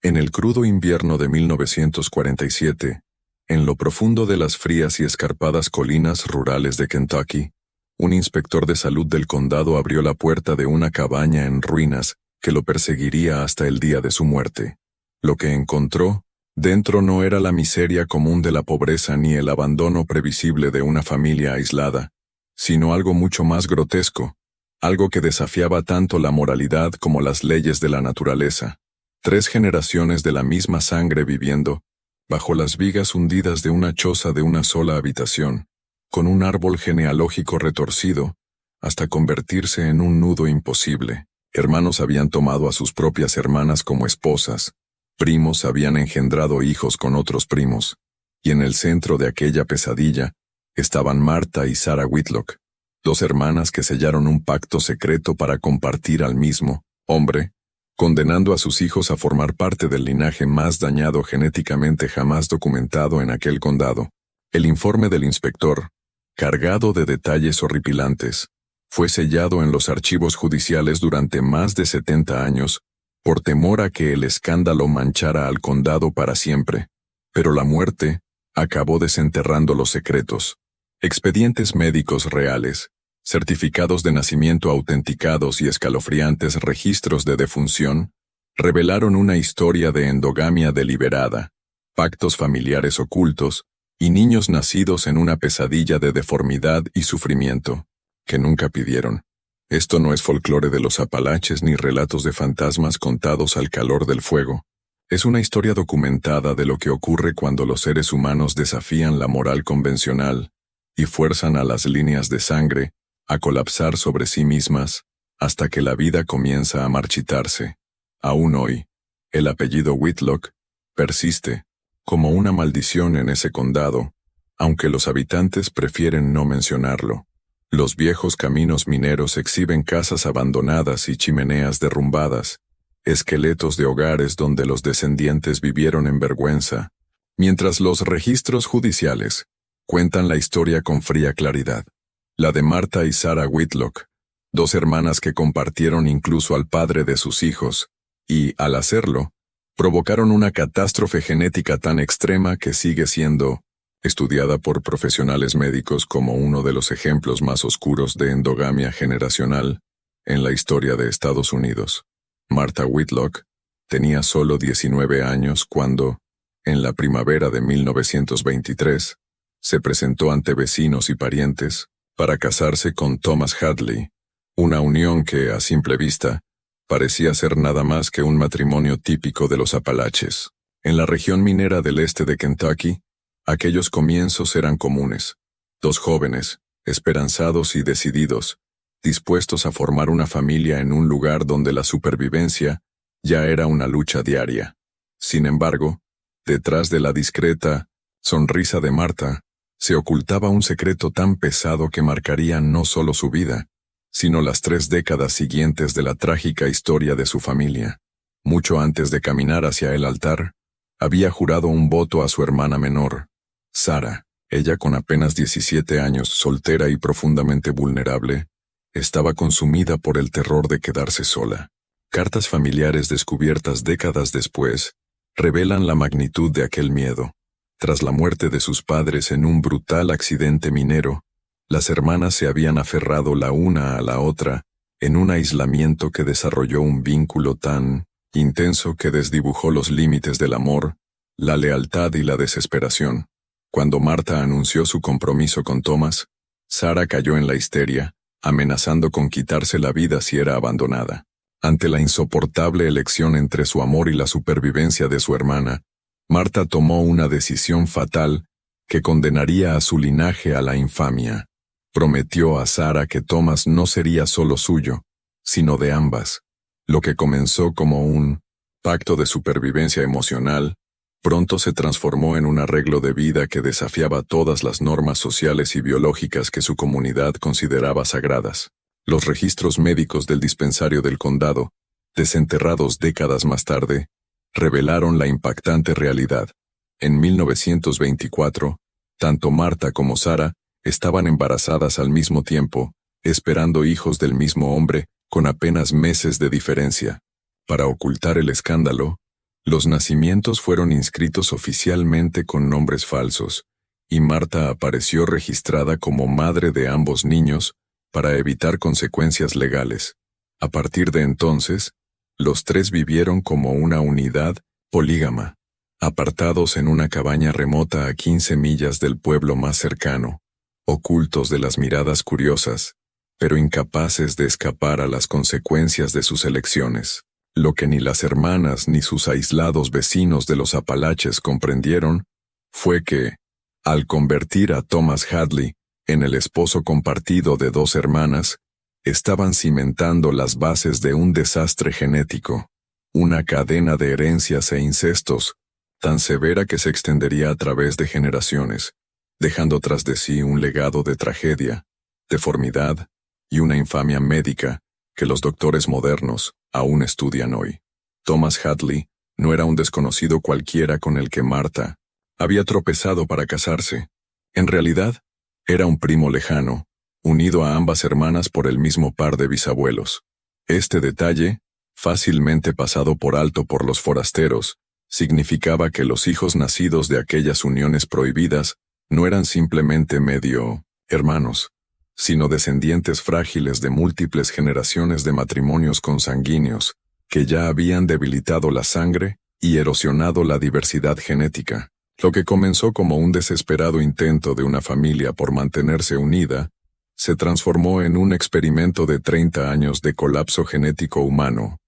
En el crudo invierno de 1947, en lo profundo de las frías y escarpadas colinas rurales de Kentucky, un inspector de salud del condado abrió la puerta de una cabaña en ruinas que lo perseguiría hasta el día de su muerte. Lo que encontró dentro no era la miseria común de la pobreza ni el abandono previsible de una familia aislada, sino algo mucho más grotesco, algo que desafiaba tanto la moralidad como las leyes de la naturaleza. 3 generaciones de la misma sangre viviendo bajo las vigas hundidas de una choza de una sola habitación, con un árbol genealógico retorcido, hasta convertirse en un nudo imposible. Hermanos habían tomado a sus propias hermanas como esposas, primos habían engendrado hijos con otros primos, y en el centro de aquella pesadilla estaban Martha y Sarah Whitlock, 2 hermanas que sellaron un pacto secreto para compartir al mismo hombre, condenando a sus hijos a formar parte del linaje más dañado genéticamente jamás documentado en aquel condado. El informe del inspector, cargado de detalles horripilantes, fue sellado en los archivos judiciales durante más de 70 años, por temor a que el escándalo manchara al condado para siempre. Pero la muerte acabó desenterrando los secretos. Expedientes médicos reales, certificados de nacimiento autenticados y escalofriantes registros de defunción, revelaron una historia de endogamia deliberada, pactos familiares ocultos, y niños nacidos en una pesadilla de deformidad y sufrimiento, que nunca pidieron. Esto no es folclore de los Apalaches ni relatos de fantasmas contados al calor del fuego. Es una historia documentada de lo que ocurre cuando los seres humanos desafían la moral convencional y fuerzan a las líneas de sangre a colapsar sobre sí mismas hasta que la vida comienza a marchitarse. Aún hoy, el apellido Whitlock persiste como una maldición en ese condado, aunque los habitantes prefieren no mencionarlo. Los viejos caminos mineros exhiben casas abandonadas y chimeneas derrumbadas, esqueletos de hogares donde los descendientes vivieron en vergüenza, mientras los registros judiciales cuentan la historia con fría claridad. La de Martha y Sarah Whitlock, 2 hermanas que compartieron incluso al padre de sus hijos, y, al hacerlo, provocaron una catástrofe genética tan extrema que sigue siendo estudiada por profesionales médicos como uno de los ejemplos más oscuros de endogamia generacional en la historia de Estados Unidos. Martha Whitlock tenía solo 19 años cuando, en la primavera de 1923, se presentó ante vecinos y parientes para casarse con Thomas Hadley, una unión que, a simple vista, parecía ser nada más que un matrimonio típico de los Apalaches. En la región minera del este de Kentucky, aquellos comienzos eran comunes. 2 jóvenes, esperanzados y decididos, dispuestos a formar una familia en un lugar donde la supervivencia ya era una lucha diaria. Sin embargo, detrás de la discreta sonrisa de Martha, se ocultaba un secreto tan pesado que marcaría no solo su vida, sino las 3 décadas siguientes de la trágica historia de su familia. Mucho antes de caminar hacia el altar, había jurado un voto a su hermana menor, Sarah. Ella, con apenas 17 años, soltera y profundamente vulnerable, estaba consumida por el terror de quedarse sola. Cartas familiares descubiertas décadas después revelan la magnitud de aquel miedo. Tras la muerte de sus padres en un brutal accidente minero, las hermanas se habían aferrado la una a la otra en un aislamiento que desarrolló un vínculo tan intenso que desdibujó los límites del amor, la lealtad y la desesperación. Cuando Martha anunció su compromiso con Thomas, Sarah cayó en la histeria, amenazando con quitarse la vida si era abandonada. Ante la insoportable elección entre su amor y la supervivencia de su hermana, Martha tomó una decisión fatal que condenaría a su linaje a la infamia. Prometió a Sarah que Thomas no sería solo suyo, sino de ambas. Lo que comenzó como un pacto de supervivencia emocional, pronto se transformó en un arreglo de vida que desafiaba todas las normas sociales y biológicas que su comunidad consideraba sagradas. Los registros médicos del dispensario del condado, desenterrados décadas más tarde, revelaron la impactante realidad. En 1924, tanto Martha como Sarah estaban embarazadas al mismo tiempo, esperando hijos del mismo hombre, con apenas meses de diferencia. Para ocultar el escándalo, Los nacimientos fueron inscritos oficialmente con nombres falsos, y Marta apareció registrada como madre de ambos niños para evitar consecuencias legales. A partir de entonces, los tres vivieron como una unidad polígama, apartados en una cabaña remota a 15 millas del pueblo más cercano, ocultos de las miradas curiosas, pero incapaces de escapar a las consecuencias de sus elecciones. Lo que ni las hermanas ni sus aislados vecinos de los Apalaches comprendieron fue que, al convertir a Thomas Hadley en el esposo compartido de dos hermanas, estaban cimentando las bases de un desastre genético, una cadena de herencias e incestos, tan severa que se extendería a través de generaciones, dejando tras de sí un legado de tragedia, deformidad y una infamia médica que los doctores modernos aún estudian hoy. Thomas Hadley no era un desconocido cualquiera con el que Marta había tropezado para casarse. En realidad, era un primo lejano, unido a ambas hermanas por el mismo par de bisabuelos. Este detalle, fácilmente pasado por alto por los forasteros, significaba que los hijos nacidos de aquellas uniones prohibidas no eran simplemente medio hermanos, sino descendientes frágiles de múltiples generaciones de matrimonios consanguíneos, que ya habían debilitado la sangre y erosionado la diversidad genética. Lo que comenzó como un desesperado intento de una familia por mantenerse unida, se transformó en un experimento de 30 años de colapso genético humano,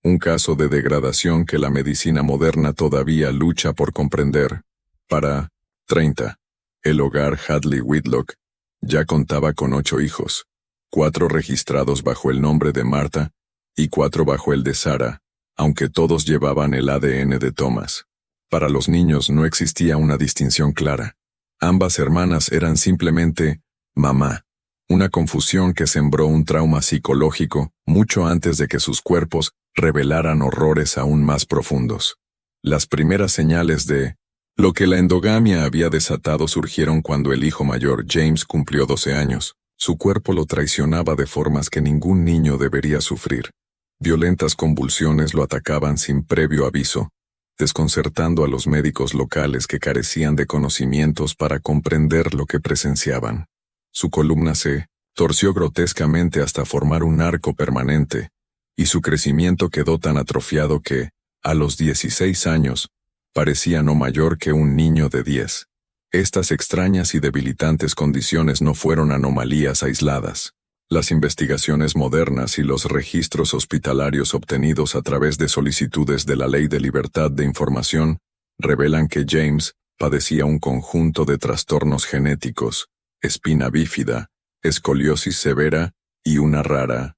un caso de degradación que la medicina moderna todavía lucha por comprender. Para 30, el hogar Hadley Whitlock ya contaba con 8 hijos, 4 registrados bajo el nombre de Marta y 4 bajo el de Sarah, aunque todos llevaban el ADN de Thomas. Para los niños no existía una distinción clara. Ambas hermanas eran simplemente mamá, una confusión que sembró un trauma psicológico mucho antes de que sus cuerpos revelaran horrores aún más profundos. Las primeras señales de lo que la endogamia había desatado surgieron cuando el hijo mayor, James, cumplió 12 años. Su cuerpo lo traicionaba de formas que ningún niño debería sufrir. Violentas convulsiones lo atacaban sin previo aviso, desconcertando a los médicos locales que carecían de conocimientos para comprender lo que presenciaban. Su columna se torció grotescamente hasta formar un arco permanente, y su crecimiento quedó tan atrofiado que, a los 16 años, parecía no mayor que un niño de 10. Estas extrañas y debilitantes condiciones no fueron anomalías aisladas. Las investigaciones modernas y los registros hospitalarios obtenidos a través de solicitudes de la Ley de Libertad de Información revelan que James padecía un conjunto de trastornos genéticos, espina bífida, escoliosis severa y una rara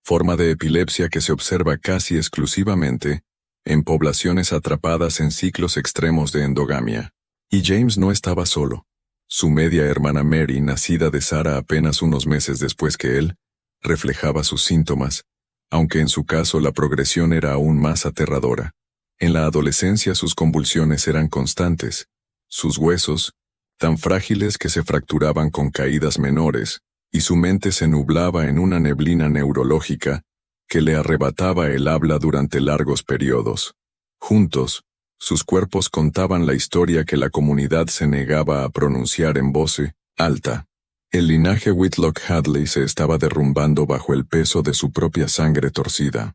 forma de epilepsia que se observa casi exclusivamente en poblaciones atrapadas en ciclos extremos de endogamia. Y James no estaba solo. Su media hermana Mary, nacida de Sarah apenas unos meses después que él, reflejaba sus síntomas, aunque en su caso la progresión era aún más aterradora. En la adolescencia sus convulsiones eran constantes, sus huesos, tan frágiles que se fracturaban con caídas menores, y su mente se nublaba en una neblina neurológica que le arrebataba el habla durante largos periodos. Juntos, sus cuerpos contaban la historia que la comunidad se negaba a pronunciar en voz alta. El linaje Whitlock Hadley se estaba derrumbando bajo el peso de su propia sangre torcida.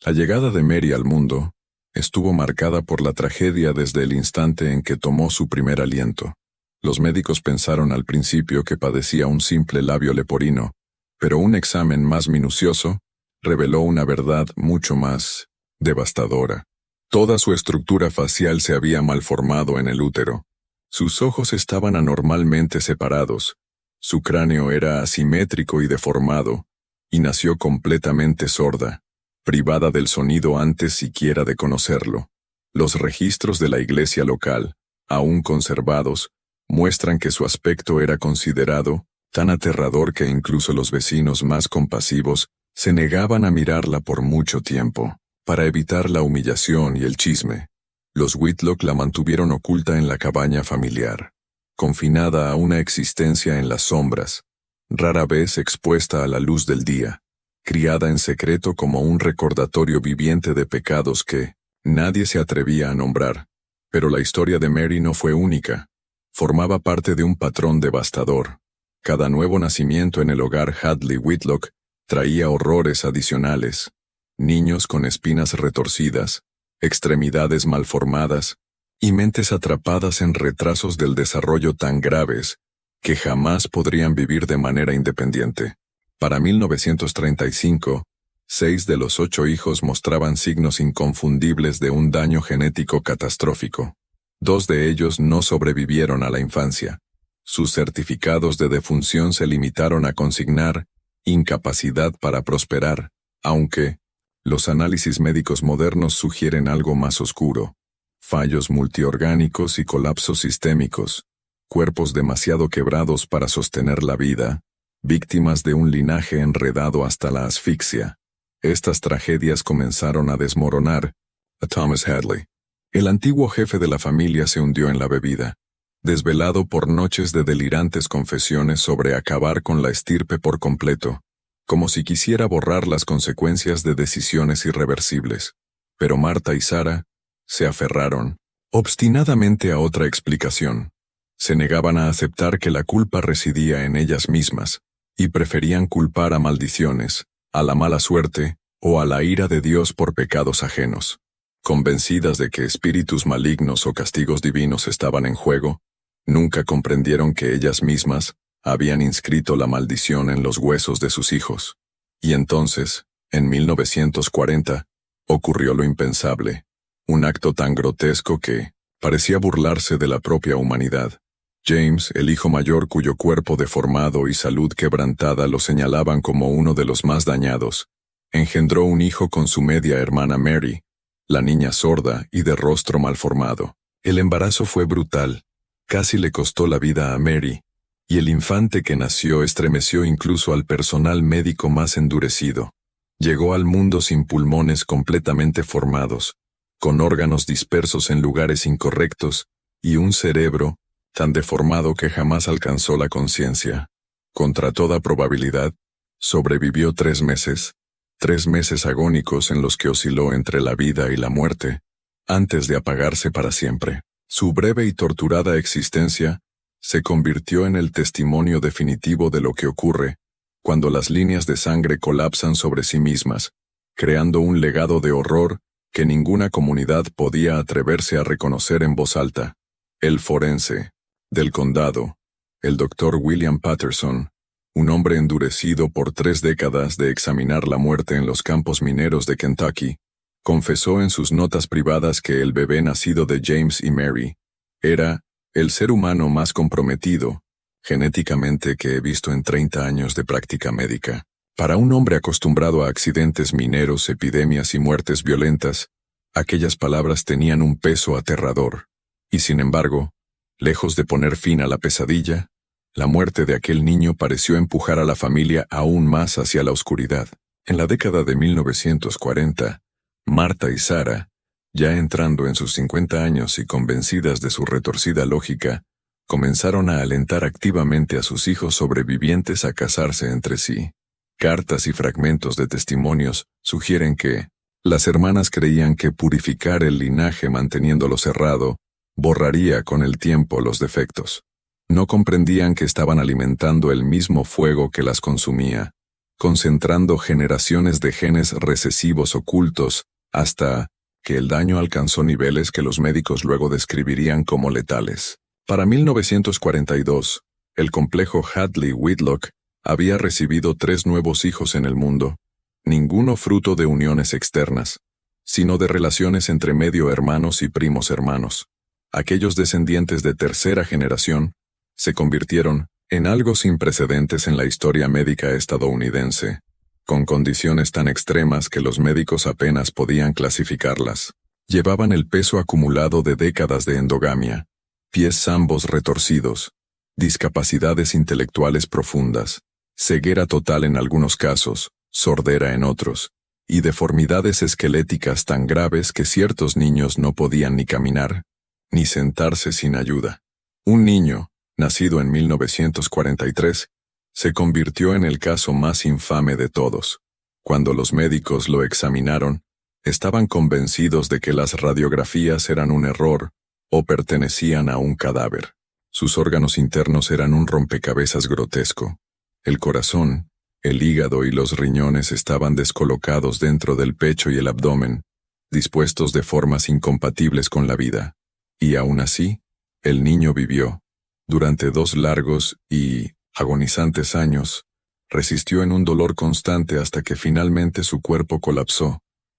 La llegada de Mary al mundo estuvo marcada por la tragedia desde el instante en que tomó su primer aliento. Los médicos pensaron al principio que padecía un simple labio leporino, pero un examen más minucioso reveló una verdad mucho más devastadora. Toda su estructura facial se había malformado en el útero. Sus ojos estaban anormalmente separados, su cráneo era asimétrico y deformado, y nació completamente sorda, privada del sonido antes siquiera de conocerlo. Los registros de la iglesia local, aún conservados, muestran que su aspecto era considerado tan aterrador que incluso los vecinos más compasivos se negaban a mirarla por mucho tiempo. Para evitar la humillación y el chisme, los Whitlock la mantuvieron oculta en la cabaña familiar, confinada a una existencia en las sombras, rara vez expuesta a la luz del día, criada en secreto como un recordatorio viviente de pecados que nadie se atrevía a nombrar. Pero la historia de Mary no fue única. Formaba parte de un patrón devastador. Cada nuevo nacimiento en el hogar Hadley Whitlock traía horrores adicionales. Niños con espinas retorcidas, extremidades malformadas y mentes atrapadas en retrasos del desarrollo tan graves que jamás podrían vivir de manera independiente. Para 1935, 6 de los 8 hijos mostraban signos inconfundibles de un daño genético catastrófico. 2 de ellos no sobrevivieron a la infancia. Sus certificados de defunción se limitaron a consignar incapacidad para prosperar, aunque los análisis médicos modernos sugieren algo más oscuro: fallos multiorgánicos y colapsos sistémicos, cuerpos demasiado quebrados para sostener la vida, víctimas de un linaje enredado hasta la asfixia. Estas tragedias comenzaron a desmoronar a Thomas Hadley. El antiguo jefe de la familia se hundió en la bebida, desvelado por noches de delirantes confesiones sobre acabar con la estirpe por completo, como si quisiera borrar las consecuencias de decisiones irreversibles. Pero Marta y Sara se aferraron obstinadamente a otra explicación. Se negaban a aceptar que la culpa residía en ellas mismas, y preferían culpar a maldiciones, a la mala suerte o a la ira de Dios por pecados ajenos. Convencidas de que espíritus malignos o castigos divinos estaban en juego, nunca comprendieron que ellas mismas habían inscrito la maldición en los huesos de sus hijos. Y entonces, en 1940, ocurrió lo impensable, un acto tan grotesco que parecía burlarse de la propia humanidad. James, el hijo mayor cuyo cuerpo deformado y salud quebrantada lo señalaban como uno de los más dañados, engendró un hijo con su media hermana Mary, la niña sorda y de rostro malformado. El embarazo fue brutal, casi le costó la vida a Mary, y el infante que nació estremeció incluso al personal médico más endurecido. Llegó al mundo sin pulmones completamente formados, con órganos dispersos en lugares incorrectos, y un cerebro tan deformado que jamás alcanzó la conciencia. Contra toda probabilidad, sobrevivió 3 meses, 3 meses agónicos en los que osciló entre la vida y la muerte, antes de apagarse para siempre. Su breve y torturada existencia se convirtió en el testimonio definitivo de lo que ocurre cuando las líneas de sangre colapsan sobre sí mismas, creando un legado de horror que ninguna comunidad podía atreverse a reconocer en voz alta. El forense del condado, el Dr. William Patterson, un hombre endurecido por 3 décadas de examinar la muerte en los campos mineros de Kentucky, confesó en sus notas privadas que el bebé nacido de James y Mary era el ser humano más comprometido genéticamente que he visto en 30 años de práctica médica. Para un hombre acostumbrado a accidentes mineros, epidemias y muertes violentas, aquellas palabras tenían un peso aterrador. Y sin embargo, lejos de poner fin a la pesadilla, la muerte de aquel niño pareció empujar a la familia aún más hacia la oscuridad. En la década de 1940, Marta y Sara, ya entrando en sus 50 años y convencidas de su retorcida lógica, comenzaron a alentar activamente a sus hijos sobrevivientes a casarse entre sí. Cartas y fragmentos de testimonios sugieren que las hermanas creían que purificar el linaje manteniéndolo cerrado borraría con el tiempo los defectos. No comprendían que estaban alimentando el mismo fuego que las consumía, concentrando generaciones de genes recesivos ocultos hasta que el daño alcanzó niveles que los médicos luego describirían como letales. Para 1942, el complejo Hadley Whitlock había recibido 3 nuevos hijos en el mundo, ninguno fruto de uniones externas, sino de relaciones entre medio hermanos y primos hermanos. Aquellos descendientes de tercera generación se convirtieron en algo sin precedentes en la historia médica estadounidense, con condiciones tan extremas que los médicos apenas podían clasificarlas. Llevaban el peso acumulado de décadas de endogamia, pies zambos retorcidos, discapacidades intelectuales profundas, ceguera total en algunos casos, sordera en otros, y deformidades esqueléticas tan graves que ciertos niños no podían ni caminar, ni sentarse sin ayuda. Un niño, nacido en 1943, se convirtió en el caso más infame de todos. Cuando los médicos lo examinaron, Estaban convencidos de que las radiografías eran un error o pertenecían a un cadáver. Sus órganos internos eran un rompecabezas grotesco. El corazón, el hígado y los riñones estaban descolocados dentro del pecho y el abdomen, dispuestos de formas incompatibles con la vida. Y aún así, el niño vivió. Durante 2 largos y agonizantes años, resistió en un dolor constante hasta que finalmente su cuerpo colapsó,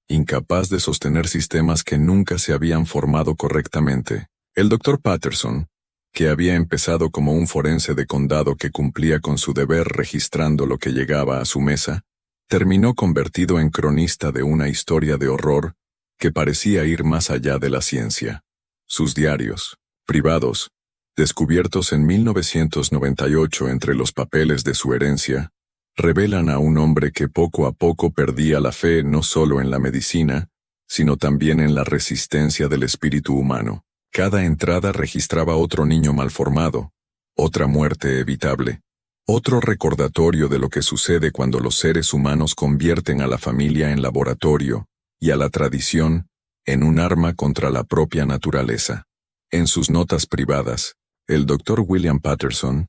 incapaz de sostener sistemas que nunca se habían formado correctamente. El Dr. Patterson, que había empezado como un forense de condado que cumplía con su deber registrando lo que llegaba a su mesa, terminó convertido en cronista de una historia de horror que parecía ir más allá de la ciencia. Sus diarios, privados, descubiertos en 1998 entre los papeles de su herencia, revelan a un hombre que poco a poco perdía la fe no solo en la medicina, sino también en la resistencia del espíritu humano. Cada entrada registraba otro niño malformado, otra muerte evitable, otro recordatorio de lo que sucede cuando los seres humanos convierten a la familia en laboratorio y a la tradición en un arma contra la propia naturaleza. En sus notas privadas, el Dr. William Patterson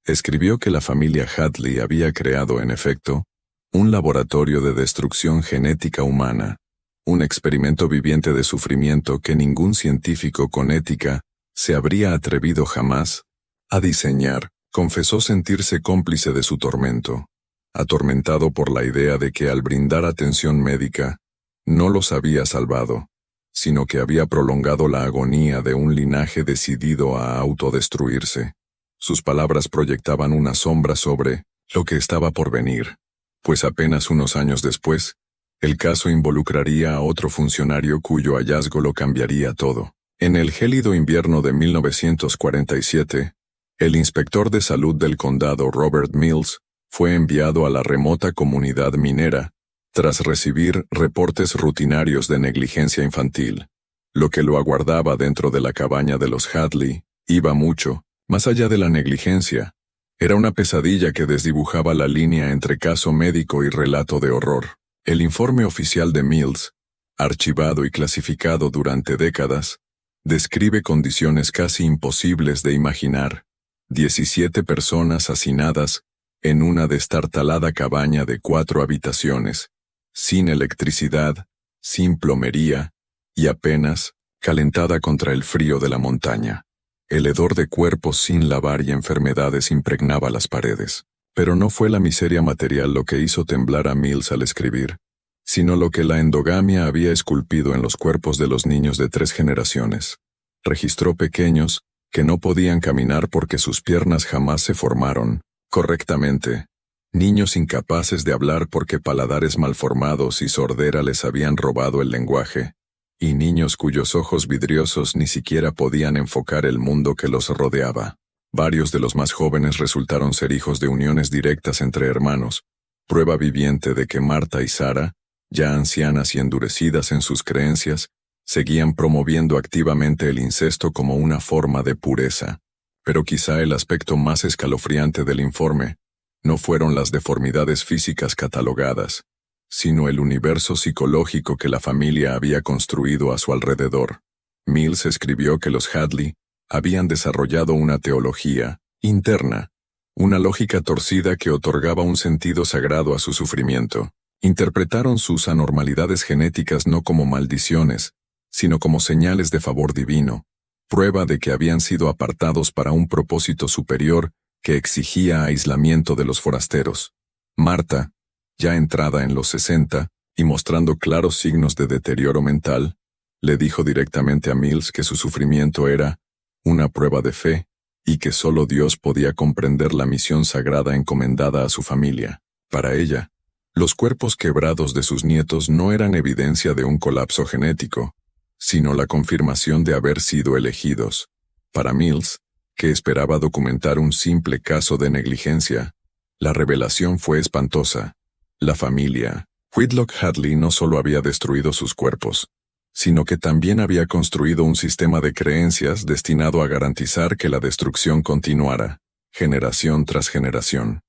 escribió que la familia Hadley había creado, en efecto, un laboratorio de destrucción genética humana, un experimento viviente de sufrimiento que ningún científico con ética se habría atrevido jamás a diseñar. Confesó sentirse cómplice de su tormento, atormentado por la idea de que al brindar atención médica, no los había salvado, sino que había prolongado la agonía de un linaje decidido a autodestruirse. Sus palabras proyectaban una sombra sobre lo que estaba por venir, pues apenas unos años después, el caso involucraría a otro funcionario cuyo hallazgo lo cambiaría todo. En el gélido invierno de 1947, el inspector de salud del condado Robert Mills fue enviado a la remota comunidad minera tras recibir reportes rutinarios de negligencia infantil. Lo que lo aguardaba dentro de la cabaña de los Hadley iba mucho más allá de la negligencia. Era una pesadilla que desdibujaba la línea entre caso médico y relato de horror. El informe oficial de Mills, archivado y clasificado durante décadas, describe condiciones casi imposibles de imaginar. 17 personas hacinadas en una destartalada cabaña de 4 habitaciones, sin electricidad, sin plomería y apenas calentada contra el frío de la montaña. El hedor de cuerpos sin lavar y enfermedades impregnaba las paredes. Pero no fue la miseria material lo que hizo temblar a Mills al escribir, sino lo que la endogamia había esculpido en los cuerpos de los niños de 3 generaciones. Registró pequeños que no podían caminar porque sus piernas jamás se formaron correctamente, niños incapaces de hablar porque paladares malformados y sordera les habían robado el lenguaje, y niños cuyos ojos vidriosos ni siquiera podían enfocar el mundo que los rodeaba. Varios de los más jóvenes resultaron ser hijos de uniones directas entre hermanos, prueba viviente de que Marta y Sara, ya ancianas y endurecidas en sus creencias, seguían promoviendo activamente el incesto como una forma de pureza. Pero quizá el aspecto más escalofriante del informe no fueron las deformidades físicas catalogadas, sino el universo psicológico que la familia había construido a su alrededor. Mills escribió que los Hadley habían desarrollado una teología interna, una lógica torcida que otorgaba un sentido sagrado a su sufrimiento. Interpretaron sus anormalidades genéticas no como maldiciones, sino como señales de favor divino, prueba de que habían sido apartados para un propósito superior que exigía aislamiento de los forasteros. Marta, ya entrada en los 60 y mostrando claros signos de deterioro mental, le dijo directamente a Mills que su sufrimiento era una prueba de fe y que solo Dios podía comprender la misión sagrada encomendada a su familia. Para ella, los cuerpos quebrados de sus nietos no eran evidencia de un colapso genético, sino la confirmación de haber sido elegidos. Para Mills, que esperaba documentar un simple caso de negligencia, la revelación fue espantosa. La familia Whitlock Hadley no solo había destruido sus cuerpos, sino que también había construido un sistema de creencias destinado a garantizar que la destrucción continuara, generación tras generación.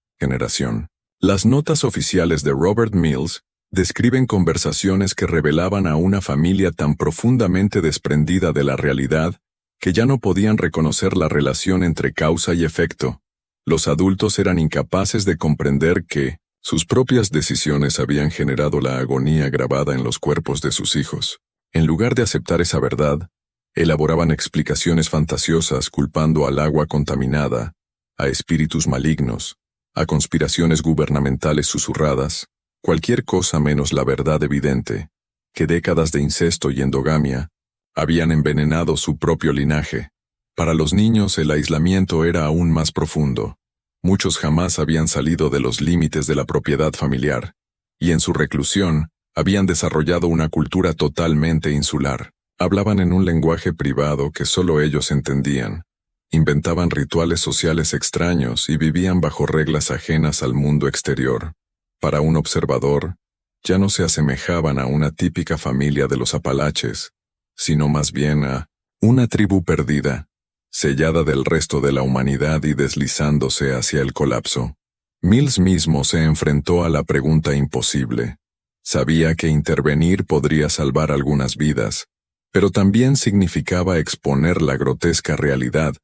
Las notas oficiales de Robert Mills Describen conversaciones que revelaban a una familia tan profundamente desprendida de la realidad que ya no podían reconocer la relación entre causa y efecto. Los adultos eran incapaces de comprender que sus propias decisiones habían generado la agonía grabada en los cuerpos de sus hijos. En lugar de aceptar esa verdad, elaboraban explicaciones fantasiosas culpando al agua contaminada, a espíritus malignos, a conspiraciones gubernamentales susurradas, cualquier cosa menos la verdad evidente, que décadas de incesto y endogamia habían envenenado su propio linaje. Para los niños el aislamiento era aún más profundo. Muchos jamás habían salido de los límites de la propiedad familiar, y en su reclusión habían desarrollado una cultura totalmente insular. Hablaban en un lenguaje privado que solo ellos entendían. Inventaban rituales sociales extraños y vivían bajo reglas ajenas al mundo exterior. Para un observador, ya no se asemejaban a una típica familia de los Apalaches, sino más bien a una tribu perdida, sellada del resto de la humanidad y deslizándose hacia el colapso. Mills mismo se enfrentó a la pregunta imposible. Sabía que intervenir podría salvar algunas vidas, pero también significaba exponer la grotesca realidad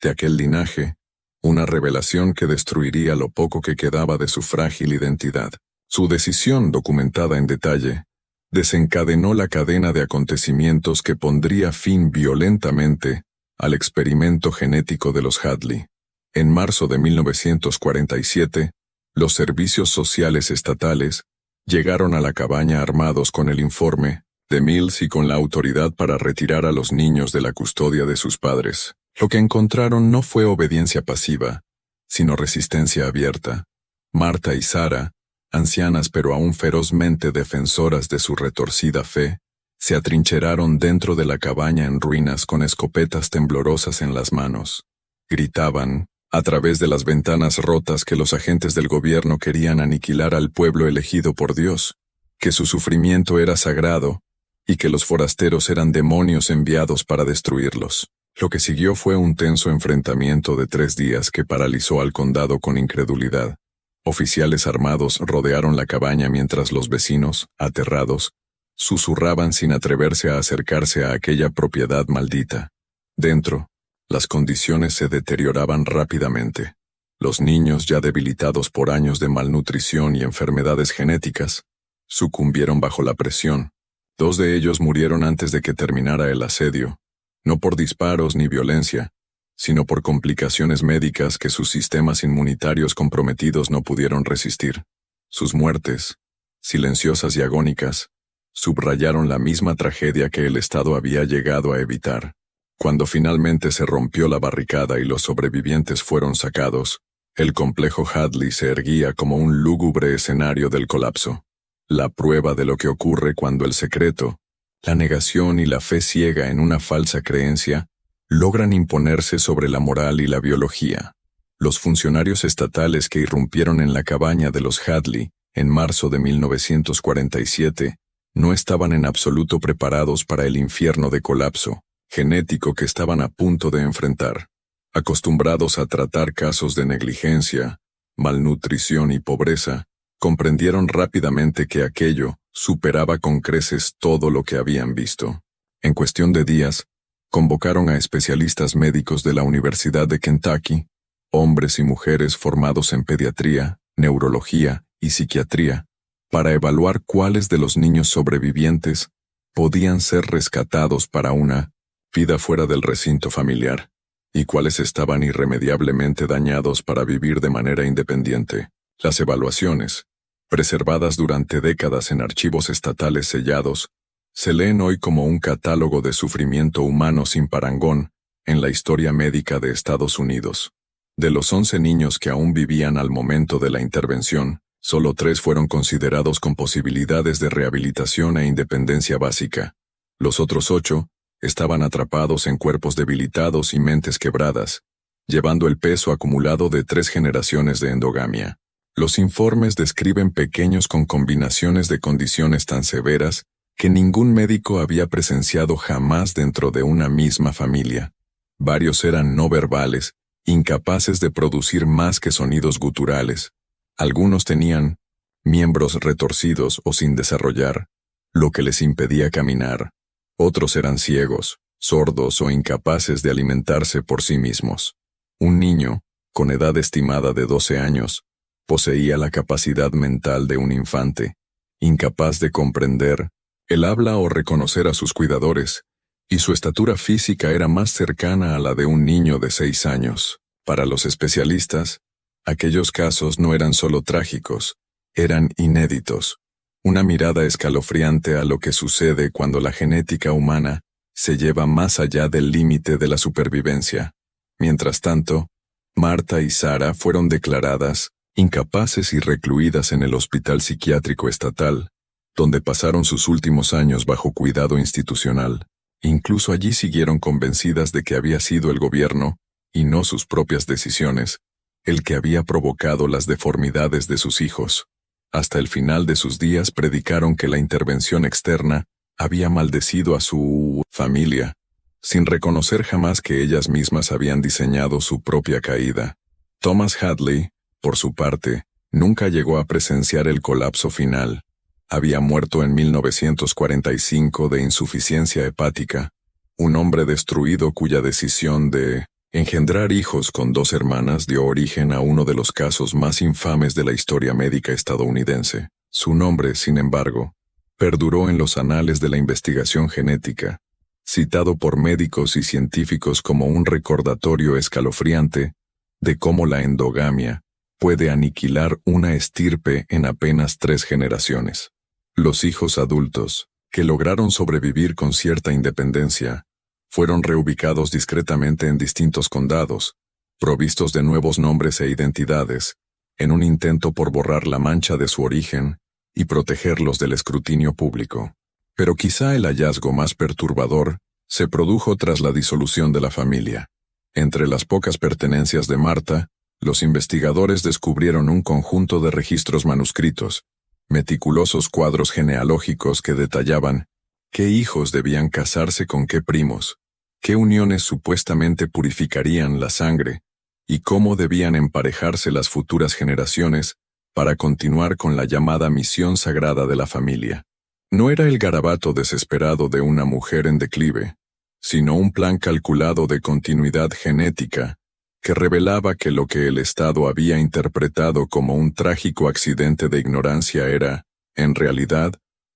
de aquel linaje, una revelación que destruiría lo poco que quedaba de su frágil identidad. Su decisión, documentada en detalle, desencadenó la cadena de acontecimientos que pondría fin violentamente al experimento genético de los Hadley. En marzo de 1947, los servicios sociales estatales llegaron a la cabaña armados con el informe de Mills y con la autoridad para retirar a los niños de la custodia de sus padres. Lo que encontraron no fue obediencia pasiva, sino resistencia abierta. Marta y Sara, ancianas pero aún ferozmente defensoras de su retorcida fe, se atrincheraron dentro de la cabaña en ruinas con escopetas temblorosas en las manos. Gritaban, a través de las ventanas rotas, que los agentes del gobierno querían aniquilar al pueblo elegido por Dios, que su sufrimiento era sagrado y que los forasteros eran demonios enviados para destruirlos. Lo que siguió fue un tenso enfrentamiento de 3 días que paralizó al condado con incredulidad. Oficiales armados rodearon la cabaña mientras los vecinos, aterrados, susurraban sin atreverse a acercarse a aquella propiedad maldita. Dentro, las condiciones se deterioraban rápidamente. Los niños, ya debilitados por años de malnutrición y enfermedades genéticas, sucumbieron bajo la presión. 2 de ellos murieron antes de que terminara el asedio, no por disparos ni violencia, sino por complicaciones médicas que sus sistemas inmunitarios comprometidos no pudieron resistir. Sus muertes, silenciosas y agónicas, subrayaron la misma tragedia que el Estado había llegado a evitar. Cuando finalmente se rompió la barricada y los sobrevivientes fueron sacados, el complejo Hadley se erguía como un lúgubre escenario del colapso. La prueba de lo que ocurre cuando el secreto, la negación y la fe ciega en una falsa creencia logran imponerse sobre la moral y la biología. Los funcionarios estatales que irrumpieron en la cabaña de los Hadley en marzo de 1947 no estaban en absoluto preparados para el infierno de colapso genético que estaban a punto de enfrentar. Acostumbrados a tratar casos de negligencia, malnutrición y pobreza, comprendieron rápidamente que aquello superaba con creces todo lo que habían visto. En cuestión de días, convocaron a especialistas médicos de la Universidad de Kentucky, hombres y mujeres formados en pediatría, neurología y psiquiatría, para evaluar cuáles de los niños sobrevivientes podían ser rescatados para una vida fuera del recinto familiar, y cuáles estaban irremediablemente dañados para vivir de manera independiente. Las evaluaciones, preservadas durante décadas en archivos estatales sellados, se leen hoy como un catálogo de sufrimiento humano sin parangón en la historia médica de Estados Unidos. De los 11 niños que aún vivían al momento de la intervención, solo 3 fueron considerados con posibilidades de rehabilitación e independencia básica. Los otros 8 estaban atrapados en cuerpos debilitados y mentes quebradas, llevando el peso acumulado de 3 generaciones de endogamia. Los informes describen pequeños con combinaciones de condiciones tan severas que ningún médico había presenciado jamás dentro de una misma familia. Varios eran no verbales, incapaces de producir más que sonidos guturales. Algunos tenían miembros retorcidos o sin desarrollar, lo que les impedía caminar. Otros eran ciegos, sordos o incapaces de alimentarse por sí mismos. Un niño, con edad estimada de 12 años, poseía la capacidad mental de un infante, incapaz de comprender el habla o reconocer a sus cuidadores, y su estatura física era más cercana a la de un niño de 6 años. Para los especialistas, aquellos casos no eran solo trágicos, eran inéditos. Una mirada escalofriante a lo que sucede cuando la genética humana se lleva más allá del límite de la supervivencia. Mientras tanto, Marta y Sara fueron declaradas incapaces y recluidas en el Hospital Psiquiátrico Estatal, donde pasaron sus últimos años bajo cuidado institucional. Incluso allí siguieron convencidas de que había sido el gobierno, y no sus propias decisiones, el que había provocado las deformidades de sus hijos. Hasta el final de sus días predicaron que la intervención externa había maldecido a su familia, sin reconocer jamás que ellas mismas habían diseñado su propia caída. Thomas Hadley, por su parte, nunca llegó a presenciar el colapso final. Había muerto en 1945 de insuficiencia hepática, un hombre destruido cuya decisión de engendrar hijos con 2 hermanas dio origen a uno de los casos más infames de la historia médica estadounidense. Su nombre, sin embargo, perduró en los anales de la investigación genética, citado por médicos y científicos como un recordatorio escalofriante de cómo la endogamia puede aniquilar una estirpe en apenas 3 generaciones. Los hijos adultos, que lograron sobrevivir con cierta independencia, fueron reubicados discretamente en distintos condados, provistos de nuevos nombres e identidades, en un intento por borrar la mancha de su origen y protegerlos del escrutinio público. Pero quizá el hallazgo más perturbador se produjo tras la disolución de la familia. Entre las pocas pertenencias de Marta, los investigadores descubrieron un conjunto de registros manuscritos, meticulosos cuadros genealógicos que detallaban qué hijos debían casarse con qué primos, qué uniones supuestamente purificarían la sangre, y cómo debían emparejarse las futuras generaciones para continuar con la llamada misión sagrada de la familia. No era el garabato desesperado de una mujer en declive, sino un plan calculado de continuidad genética que revelaba que lo que el Estado había interpretado como un trágico accidente de ignorancia era, en realidad,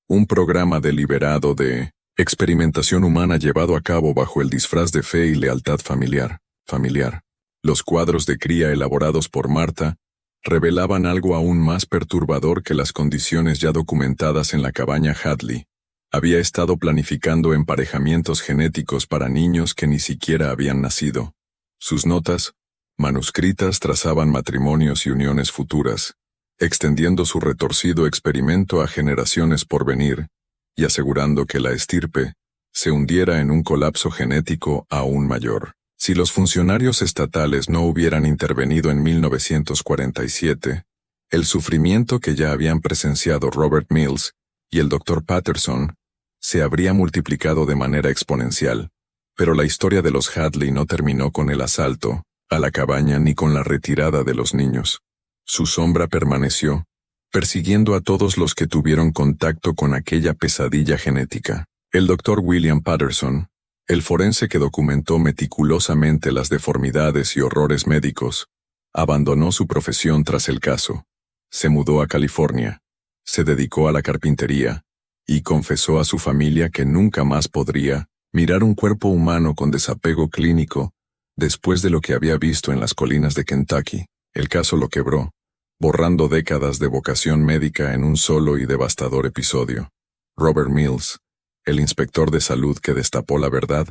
un programa deliberado de experimentación humana llevado a cabo bajo el disfraz de fe y lealtad familiar. Los cuadros de cría elaborados por Marta revelaban algo aún más perturbador que las condiciones ya documentadas en la cabaña Hadley. Había estado planificando emparejamientos genéticos para niños que ni siquiera habían nacido. Sus notas, manuscritas, trazaban matrimonios y uniones futuras, extendiendo su retorcido experimento a generaciones por venir, y asegurando que la estirpe se hundiera en un colapso genético aún mayor. Si los funcionarios estatales no hubieran intervenido en 1947, el sufrimiento que ya habían presenciado Robert Mills y el Dr. Patterson se habría multiplicado de manera exponencial. Pero la historia de los Hadley no terminó con el asalto a la cabaña ni con la retirada de los niños. Su sombra permaneció, persiguiendo a todos los que tuvieron contacto con aquella pesadilla genética. El Dr. William Patterson, el forense que documentó meticulosamente las deformidades y horrores médicos, abandonó su profesión tras el caso. Se mudó a California, se dedicó a la carpintería, y confesó a su familia que nunca más podría mirar un cuerpo humano con desapego clínico después de lo que había visto en las colinas de Kentucky. El caso lo quebró, borrando décadas de vocación médica en un solo y devastador episodio. Robert Mills, el inspector de salud que destapó la verdad,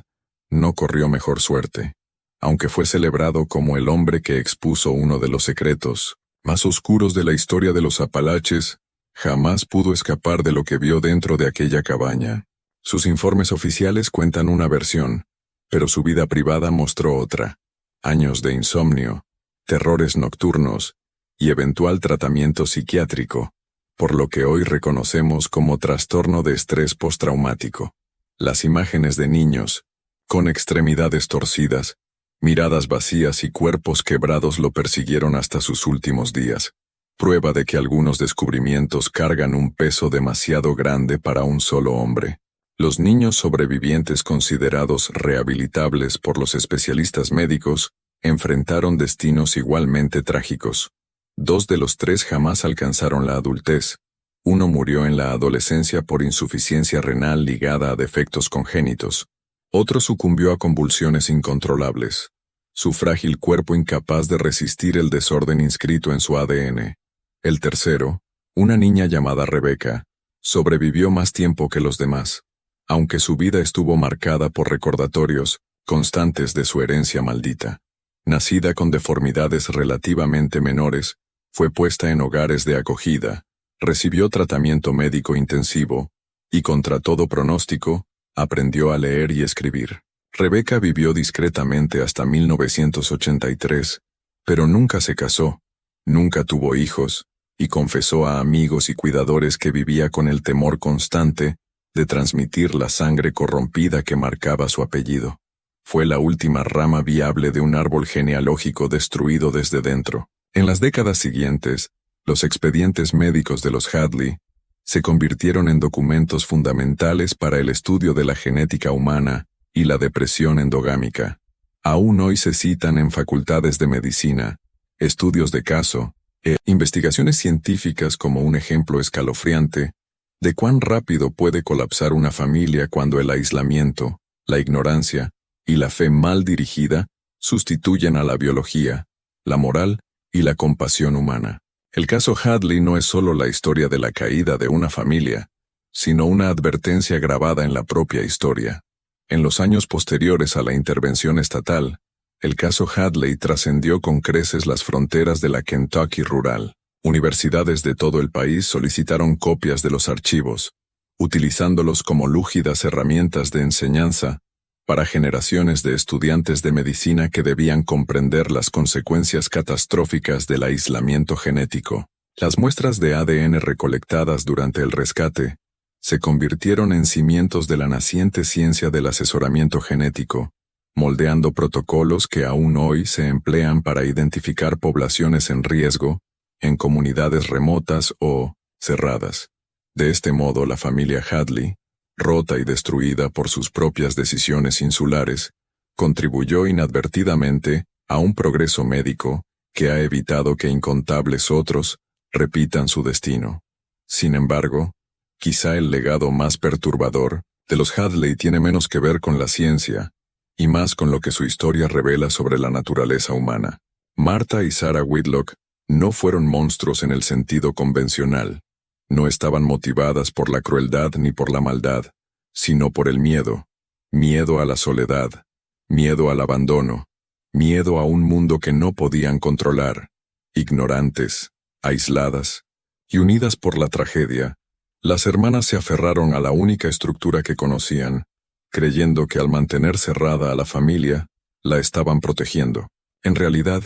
no corrió mejor suerte, aunque fue celebrado como el hombre que expuso uno de los secretos más oscuros de la historia de los Apalaches. Jamás pudo escapar de lo que vio dentro de aquella cabaña. Sus informes oficiales cuentan una versión, pero su vida privada mostró otra. Años de insomnio, terrores nocturnos y eventual tratamiento psiquiátrico, por lo que hoy reconocemos como trastorno de estrés postraumático. Las imágenes de niños, con extremidades torcidas, miradas vacías y cuerpos quebrados lo persiguieron hasta sus últimos días. prueba de que algunos descubrimientos cargan un peso demasiado grande para un solo hombre. Los niños sobrevivientes considerados rehabilitables por los especialistas médicos enfrentaron destinos igualmente trágicos. 2 de los 3 jamás alcanzaron la adultez. Uno murió en la adolescencia por insuficiencia renal ligada a defectos congénitos. Otro sucumbió a convulsiones incontrolables. Su frágil cuerpo incapaz de resistir el desorden inscrito en su ADN. El tercero, una niña llamada Rebecca, sobrevivió más tiempo que los demás, aunque su vida estuvo marcada por recordatorios constantes de su herencia maldita. Nacida con deformidades relativamente menores, fue puesta en hogares de acogida, recibió tratamiento médico intensivo, y contra todo pronóstico, aprendió a leer y escribir. Rebecca vivió discretamente hasta 1983, pero nunca se casó, nunca tuvo hijos, y confesó a amigos y cuidadores que vivía con el temor constante de transmitir la sangre corrompida que marcaba su apellido. Fue la última rama viable de un árbol genealógico destruido desde dentro. En las décadas siguientes, los expedientes médicos de los Hadley se convirtieron en documentos fundamentales para el estudio de la genética humana y la depresión endogámica. Aún hoy se citan en facultades de medicina, estudios de caso, e investigaciones científicas como un ejemplo escalofriante de cuán rápido puede colapsar una familia cuando el aislamiento, la ignorancia y la fe mal dirigida sustituyen a la biología, la moral y la compasión humana. El caso Hadley no es solo la historia de la caída de una familia, sino una advertencia grabada en la propia historia. En los años posteriores a la intervención estatal, el caso Hadley trascendió con creces las fronteras de la Kentucky rural. Universidades de todo el país solicitaron copias de los archivos, utilizándolos como lúcidas herramientas de enseñanza para generaciones de estudiantes de medicina que debían comprender las consecuencias catastróficas del aislamiento genético. Las muestras de ADN recolectadas durante el rescate se convirtieron en cimientos de la naciente ciencia del asesoramiento genético, moldeando protocolos que aún hoy se emplean para identificar poblaciones en riesgo, en comunidades remotas o cerradas. De este modo, la familia Hadley, rota y destruida por sus propias decisiones insulares, contribuyó inadvertidamente a un progreso médico que ha evitado que incontables otros repitan su destino. Sin embargo, quizá el legado más perturbador de los Hadley tiene menos que ver con la ciencia y más con lo que su historia revela sobre la naturaleza humana. Martha y Sarah Whitlock no fueron monstruos en el sentido convencional. No estaban motivadas por la crueldad ni por la maldad, sino por el miedo. Miedo a la soledad, miedo al abandono, miedo a un mundo que no podían controlar. Ignorantes, aisladas y unidas por la tragedia, las hermanas se aferraron a la única estructura que conocían, creyendo que al mantener cerrada a la familia, la estaban protegiendo. En realidad,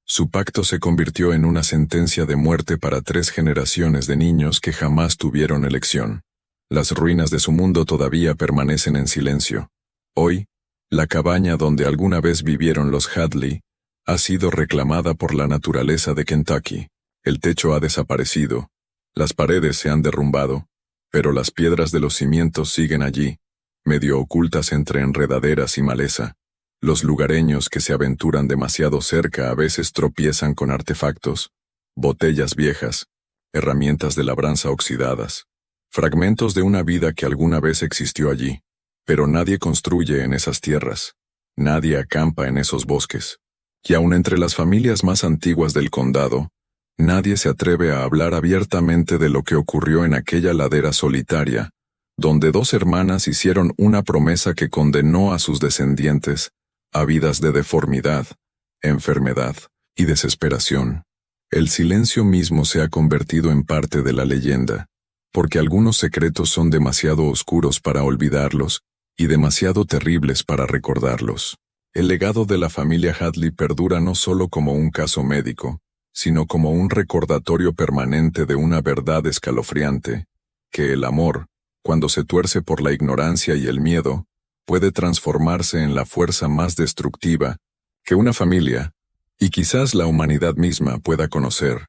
su pacto se convirtió en una sentencia de muerte para 3 generaciones de niños que jamás tuvieron elección. Las ruinas de su mundo todavía permanecen en silencio. Hoy, la cabaña donde alguna vez vivieron los Hadley ha sido reclamada por la naturaleza de Kentucky. El techo ha desaparecido, las paredes se han derrumbado, pero las piedras de los cimientos siguen allí, medio ocultas entre enredaderas y maleza. Los lugareños que se aventuran demasiado cerca a veces tropiezan con artefactos, botellas viejas, herramientas de labranza oxidadas, fragmentos de una vida que alguna vez existió allí. Pero nadie construye en esas tierras, nadie acampa en esos bosques. Y aun entre las familias más antiguas del condado, nadie se atreve a hablar abiertamente de lo que ocurrió en aquella ladera solitaria, donde 2 hermanas hicieron una promesa que condenó a sus descendientes a vidas de deformidad, enfermedad y desesperación. El silencio mismo se ha convertido en parte de la leyenda, porque algunos secretos son demasiado oscuros para olvidarlos y demasiado terribles para recordarlos. El legado de la familia Hadley perdura no solo como un caso médico, sino como un recordatorio permanente de una verdad escalofriante, que el amor, cuando se tuerce por la ignorancia y el miedo, puede transformarse en la fuerza más destructiva que una familia, y quizás la humanidad misma pueda conocer.